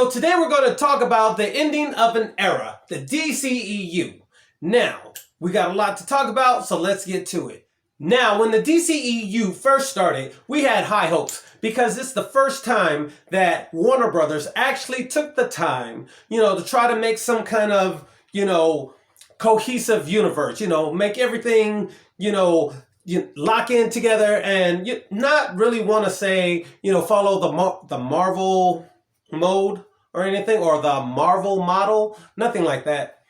So today we're going to talk about the ending of an era, the DCEU. Now, we got a lot to talk about, so let's get to it. Now, when the DCEU first started, we had high hopes because it's the first time that Warner Brothers actually took the time, to try to make some kind of, cohesive universe, make everything, lock in together and not really want to say, follow the Marvel mode or anything, or the Marvel model, nothing like that,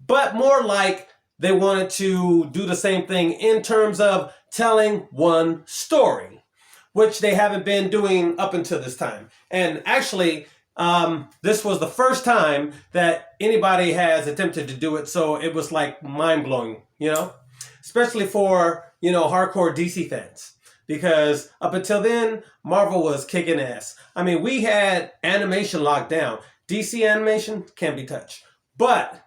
but more like they wanted to do the same thing in terms of telling one story, which they haven't been doing up until this time. And actually, this was the first time that anybody has attempted to do it, so it was like mind-blowing, especially for, hardcore DC fans. Because up until then, Marvel was kicking ass. I mean, we had animation locked down. DC animation can't be touched. But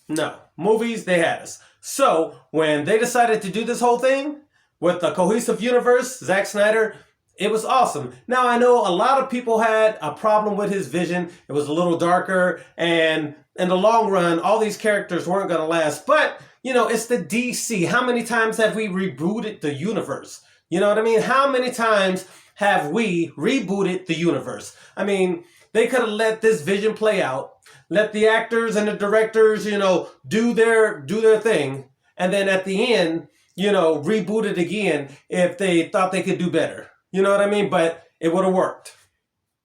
no, movies, they had us. So when they decided to do this whole thing with the cohesive universe, Zack Snyder, it was awesome. Now, I know a lot of people had a problem with his vision. It was a little darker, and in the long run, all these characters weren't going to last. But, it's the DC. How many times have we rebooted the universe? You know what I mean? How many times have we rebooted the universe? I mean, they could have let this vision play out, let the actors and the directors, do their thing, and then at the end, reboot it again if they thought they could do better. You know what I mean? But it would have worked.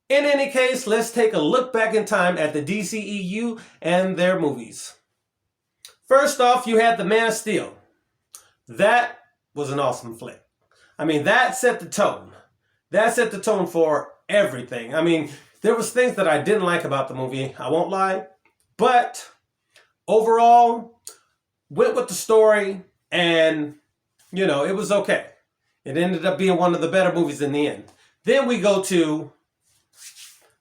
In any case, let's take a look back in time at the DCEU and their movies. First off, you had The Man of Steel. That was an awesome flick. I mean, that set the tone. That set the tone for everything. I mean, there was things that I didn't like about the movie, I won't lie. But overall, went with the story and, it was okay. It ended up being one of the better movies in the end. Then we go to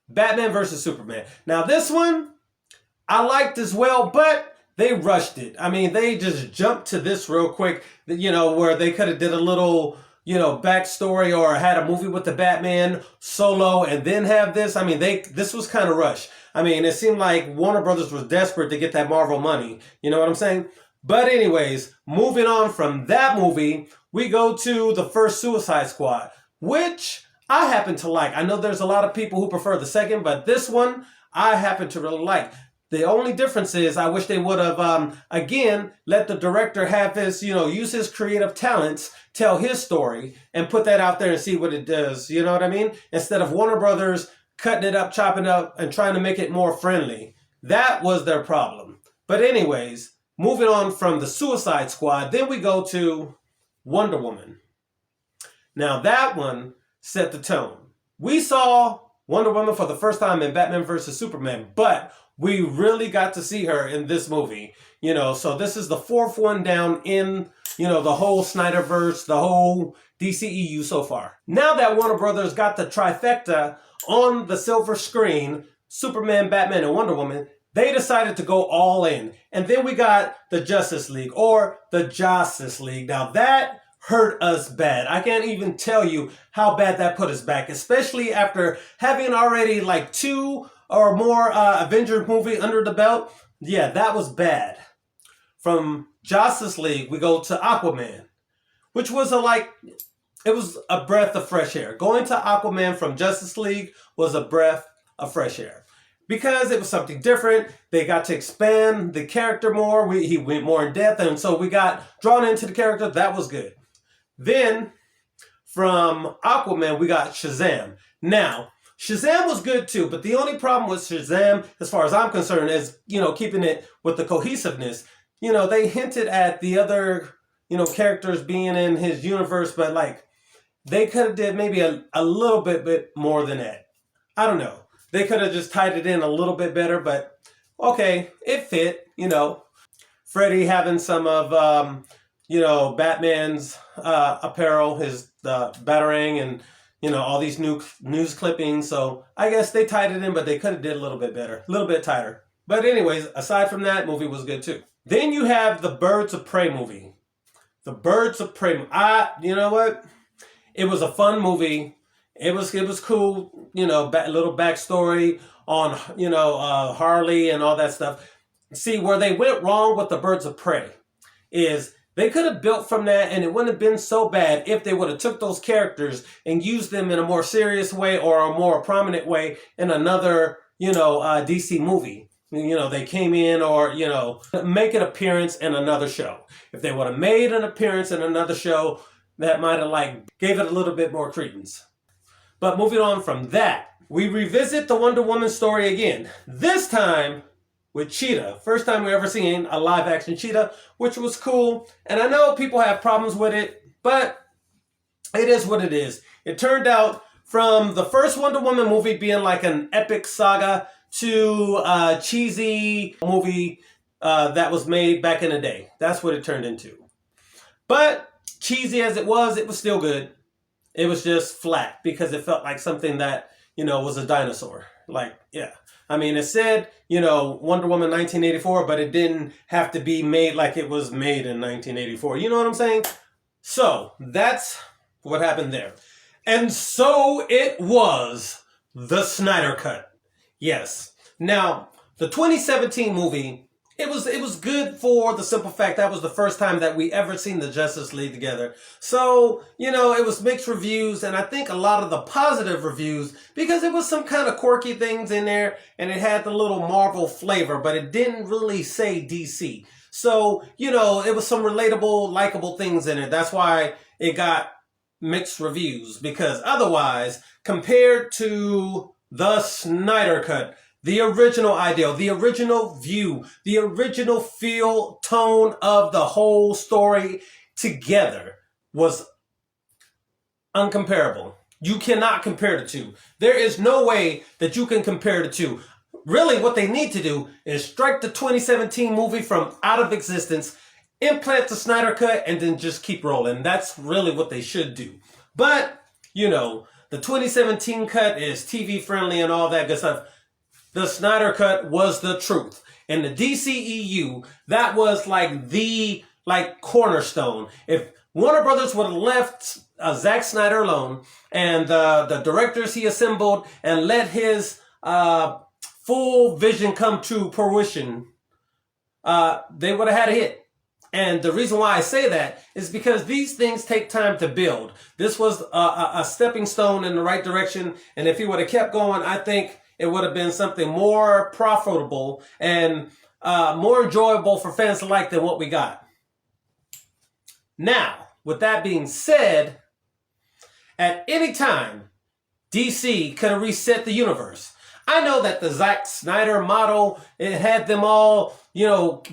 Batman vs. Superman. Now this one, I liked as well, but they rushed it. I mean, they just jumped to this real quick, where they could have did a little, backstory or had a movie with the Batman solo and then have this. I mean, this was kind of rushed. I mean, it seemed like Warner Brothers was desperate to get that Marvel money. You know what I'm saying? But anyways, moving on from that movie, we go to the first Suicide Squad, which I happen to like. I know there's a lot of people who prefer the second, but this one I happen to really like. The only difference is I wish they would have, again, let the director have his, use his creative talents, tell his story, and put that out there and see what it does. You know what I mean? Instead of Warner Brothers cutting it up, chopping it up, and trying to make it more friendly. That was their problem. But anyways, moving on from the Suicide Squad, then we go to Wonder Woman. Now that one set the tone. We saw Wonder Woman for the first time in Batman vs. Superman, but we really got to see her in this movie, so this is the fourth one down in, the whole Snyderverse, the whole DCEU so far. Now that Warner Brothers got the trifecta on the silver screen, Superman, Batman, and Wonder Woman, they decided to go all in. And then we got the Justice League, or the Justice League. Now that hurt us bad. I can't even tell you how bad that put us back, especially after having already like 2 or more Avengers movie under the belt. Yeah, that was bad. From Justice League, we go to Aquaman, which was it was a breath of fresh air. Going to Aquaman from Justice League was a breath of fresh air. Because it was something different. They got to expand the character more. He went more in depth, and so we got drawn into the character. That was good. Then, from Aquaman, we got Shazam. Now, Shazam was good too, but the only problem with Shazam, as far as I'm concerned, is, keeping it with the cohesiveness. They hinted at the other, characters being in his universe, but they could have did maybe a little bit more than that. I don't know. They could have just tied it in a little bit better, but okay, it fit, Freddy having some of, Batman's apparel, his Batarang, and, all these new news clippings. So I guess they tied it in, but they could have did a little bit better, a little bit tighter. But anyways, aside from that, movie was good too. Then you have the Birds of Prey movie. The Birds of Prey. You know what? It was a fun movie. It was cool, little backstory on, Harley and all that stuff. See, where they went wrong with the Birds of Prey is they could have built from that, and it wouldn't have been so bad if they would have took those characters and used them in a more serious way or a more prominent way in another, DC movie. They came in or, make an appearance in another show. If they would have made an appearance in another show, that might have gave it a little bit more credence. But moving on from that, we revisit the Wonder Woman story again. This time with Cheetah. First time we ever seen a live action Cheetah, which was cool. And I know people have problems with it, but it is what it is. It turned out from the first Wonder Woman movie being like an epic saga to a cheesy movie that was made back in the day. That's what it turned into. But cheesy as it was still good. It was just flat because it felt like something that, was a dinosaur. It said, Wonder Woman 1984, but it didn't have to be made like it was made in 1984. You know what I'm saying? So that's what happened there. And so it was the Snyder Cut. Yes. Now, the 2017 movie, it was good for the simple fact that was the first time that we ever seen the Justice League together. So, it was mixed reviews, and I think a lot of the positive reviews, because it was some kind of quirky things in there, and it had the little Marvel flavor, but it didn't really say DC. So, it was some relatable, likable things in it. That's why it got mixed reviews, because otherwise, compared to the Snyder Cut, the original ideal, the original view, the original feel, tone of the whole story together was uncomparable. You cannot compare the two. There is no way that you can compare the two. Really, what they need to do is strike the 2017 movie from out of existence, implant the Snyder Cut, and then just keep rolling. That's really what they should do. But, the 2017 cut is TV friendly and all that good stuff. The Snyder Cut was the truth. And the DCEU, that was the cornerstone. If Warner Brothers would have left Zack Snyder alone and the directors he assembled and let his full vision come to fruition, they would have had a hit. And the reason why I say that is because these things take time to build. This was a stepping stone in the right direction. And if he would have kept going, I think it would have been something more profitable and more enjoyable for fans alike than what we got. Now, with that being said, at any time, DC could have reset the universe. I know that the Zack Snyder model, it had them all,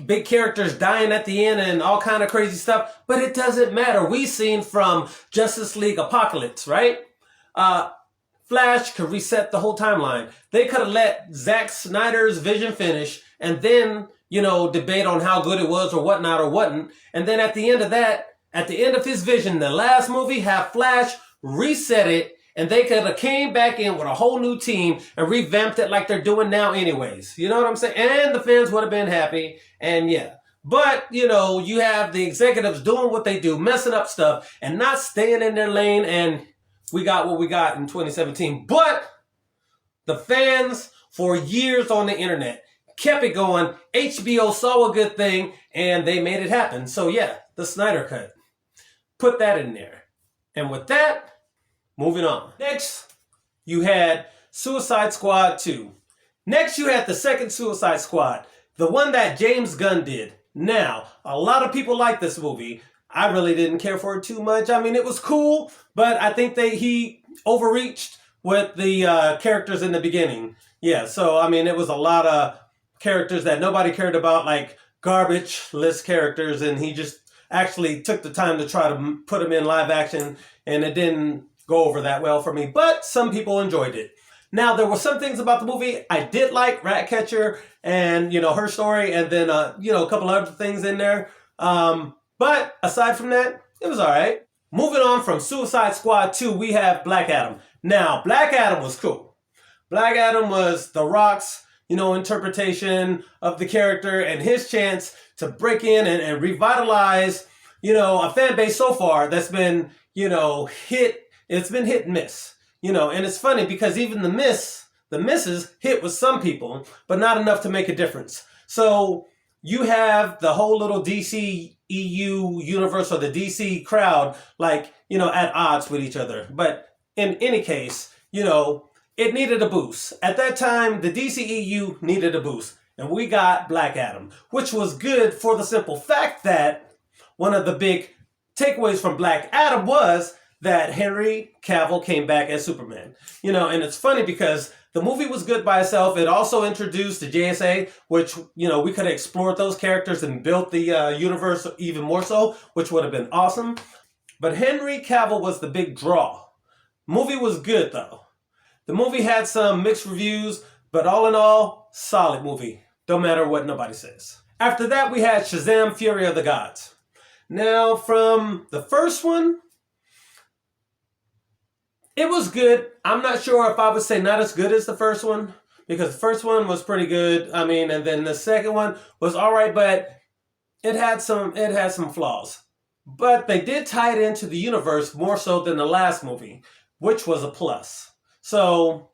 big characters dying at the end and all kind of crazy stuff, but it doesn't matter. We've seen from Justice League Apocalypse, right? Flash could reset the whole timeline. They could have let Zack Snyder's vision finish and then, debate on how good it was or whatnot or wasn't. And then at the end of that, at the end of his vision, the last movie, have Flash reset it, and they could have came back in with a whole new team and revamped it like they're doing now anyways. You know what I'm saying? And the fans would have been happy. And yeah. But, you have the executives doing what they do, messing up stuff and not staying in their lane, and we got what we got in 2017. But the fans, for years on the internet, kept it going. HBO saw a good thing, and they made it happen. So yeah, the Snyder Cut. Put that in there. And with that, moving on. Next, you had Suicide Squad 2. Next, you had the second Suicide Squad, the one that James Gunn did. Now, a lot of people like this movie. I really didn't care for it too much. I mean, it was cool, but I think he overreached with the characters in the beginning. Yeah, so, it was a lot of characters that nobody cared about, like garbage list characters, and he just actually took the time to try to put them in live action, and it didn't go over that well for me, but some people enjoyed it. Now, there were some things about the movie I did like, Ratcatcher and, her story, and then, a couple other things in there. But aside from that, it was all right. Moving on from Suicide Squad 2, we have Black Adam. Now, Black Adam was cool. Black Adam was The Rock's, interpretation of the character and his chance to break in and revitalize, a fan base so far that's been, it's been hit and miss. And it's funny because even the miss The misses hit with some people, but not enough to make a difference. So you have the whole little DCEU universe or the DC crowd, like, at odds with each other. But in any case, it needed a boost. At that time, the DCEU needed a boost. And we got Black Adam, which was good for the simple fact that one of the big takeaways from Black Adam was that Henry Cavill came back as Superman. And it's funny because the movie was good by itself. It also introduced the JSA, which, we could have explored those characters and built the universe even more so, which would have been awesome. But Henry Cavill was the big draw. Movie was good, though. The movie had some mixed reviews, but all in all, solid movie. Don't matter what nobody says. After that, we had Shazam! Fury of the Gods. Now, from the first one, it was good. I'm not sure if I would say not as good as the first one, because the first one was pretty good. And then the second one was all right, but it had some flaws. But they did tie it into the universe more so than the last movie, which was a plus. So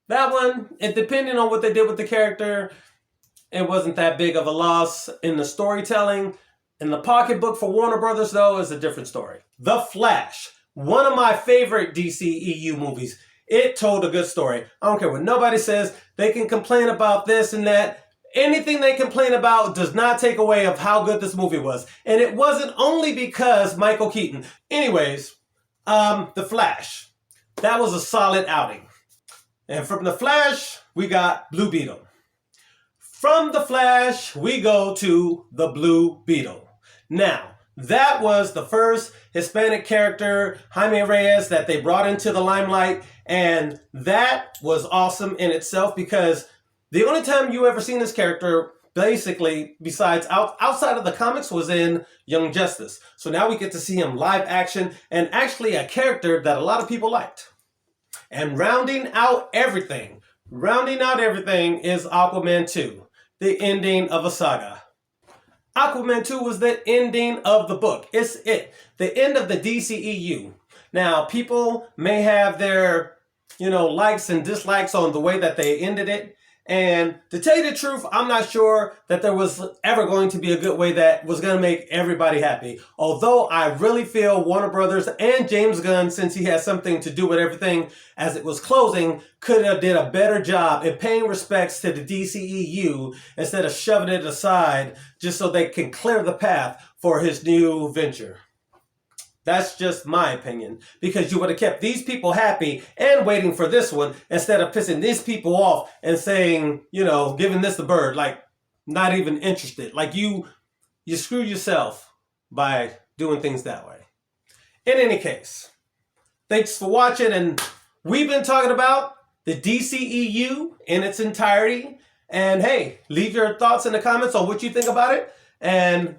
that one, depending on what they did with the character, it wasn't that big of a loss in the storytelling. In the pocketbook for Warner Brothers, though, is a different story. The Flash, one of my favorite DCEU movies. It told a good story. I don't care what nobody says. They can complain about this and that. Anything they complain about does not take away of how good this movie was. And it wasn't only because Michael Keaton. Anyways, The Flash. That was a solid outing. And from The Flash, we got Blue Beetle. From The Flash, we go to the Blue Beetle. Now, that was the first Hispanic character, Jaime Reyes, that they brought into the limelight. And that was awesome in itself because the only time you ever seen this character, basically, besides outside of the comics, was in Young Justice. So now we get to see him live action and actually a character that a lot of people liked. And rounding out everything is Aquaman 2, the ending of a saga. Aquaman 2 was the ending of the book. It's it. The end of the DCEU. Now, people may have their, likes and dislikes on the way that they ended it. And to tell you the truth, I'm not sure that there was ever going to be a good way that was going to make everybody happy. Although I really feel Warner Brothers and James Gunn, since he has something to do with everything as it was closing, could have did a better job in paying respects to the DCEU instead of shoving it aside just so they can clear the path for his new venture. That's just my opinion, because you would have kept these people happy and waiting for this one instead of pissing these people off and saying, giving this the bird, like not even interested. Like you screw yourself by doing things that way. In any case, thanks for watching, and we've been talking about the DCEU in its entirety. And hey, leave your thoughts in the comments on what you think about it. And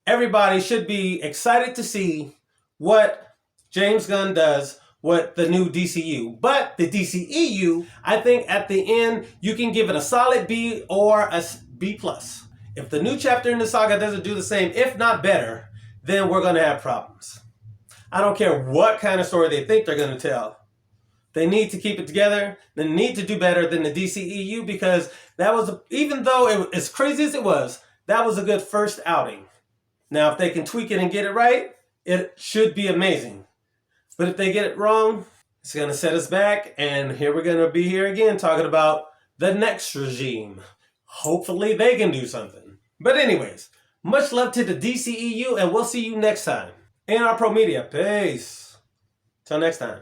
everybody should be excited to see what James Gunn does with the new DCU. But the DCEU, I think at the end, you can give it a solid B or a B+. If the new chapter in the saga doesn't do the same, if not better, then we're going to have problems. I don't care what kind of story they think they're going to tell. They need to keep it together. They need to do better than the DCEU, because that was, even though as crazy as it was, that was a good first outing. Now, if they can tweak it and get it right, it should be amazing. But if they get it wrong, it's going to set us back. And here we're going to be here again talking about the next regime. Hopefully they can do something. But anyways, much love to the DCEU, and we'll see you next time. In our Pro Media. Peace. Till next time.